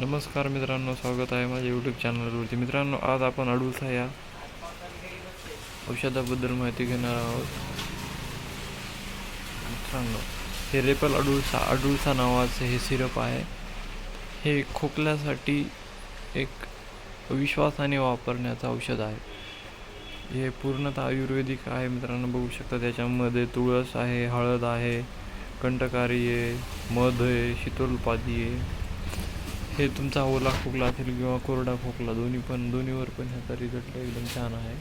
नमस्कार मित्रांनो, स्वागत आहे माझ्या यूट्यूब चॅनलवरती. मित्रांनो, आज आपण अडुळसा या औषधाबद्दल माहिती घेणार आहोत. मित्रांनो, हे रेपल अडुळसा नावाचे हे सिरप आहे. हे खोकल्यासाठी एक विश्वासाने वापरण्याचं औषध आहे. हे पूर्णतः आयुर्वेदिक आहे. मित्रांनो, बघू शकता त्याच्यामध्ये तुळस आहे, हळद आहे, कंठकारी आहे, मध आहे, शीतोलपादी आहे. हे तुमचा ओला खोकला असेल किंवा कोरडा खोकला दोन्हीवर पण ह्याचा रिझल्ट एकदम छान आहे.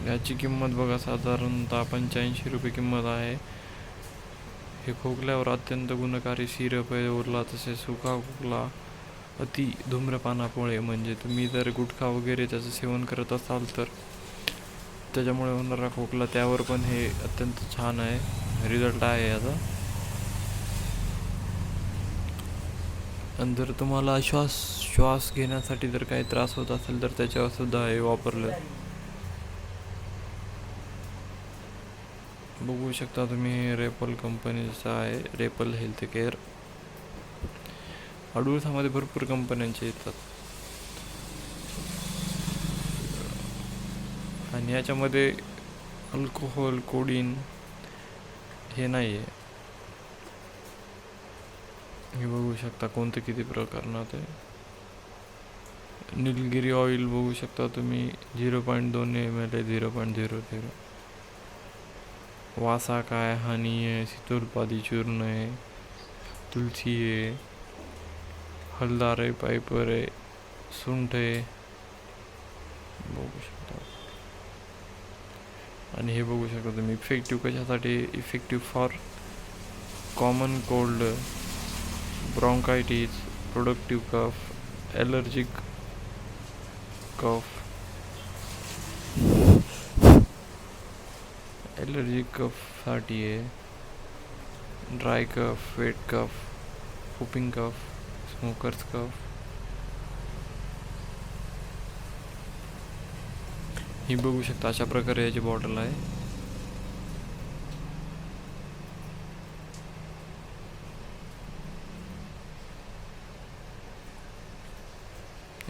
याची किंमत बघा, साधारणतः 85 रुपये किंमत आहे. हे खोकल्यावर अत्यंत गुणकारी सिरप आहे. ओला तसेच सुका खोकला, अति धूम्रपानामुळे म्हणजे तुम्ही जर गुटखा वगैरे त्याचं सेवन करत असाल तर त्याच्यामुळे होणारा खोकला, त्यावर पण हे अत्यंत छान आहे, रिझल्ट आहे याचा. आणि जर तुम्हाला श्वास घेण्यासाठी जर काही त्रास होत असेल तर त्याच्यावर सुद्धा हे वापरलं. बघू शकता तुम्ही, रेपल कंपनीचं आहे, रेपल हेल्थ केअर. अडुळसामध्ये भरपूर कंपन्यांचे येतात आणि याच्यामध्ये अल्कोहोल, कोडीन हे नाही आहे. हे बघू शकता कोणते किती प्रकरणात आहे. निलगिरी ऑइल बघू शकता तुम्ही, 0.2 ml आहे, 0.00. वासा काय, हनी आहे, शीतोलपादी चूर्ण आहे, तुलसी आहे, हलदार आहे, पायपर आहे, सुंठ आहे, बघू शकता. आणि हे बघू शकता तुम्ही, इफेक्टिव्ह कशासाठी, effective for common cold, bronchitis, productive cough, allergic कफसाठी आहे, dry cough, wet cough, whooping cough, smokers cough. ही बघू शकता, अशा प्रकारे याची बॉटल आहे.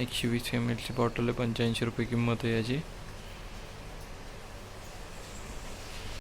एकशे 120 ml ची बॉटल आहे, 85 रुपये किंमत आहे याची.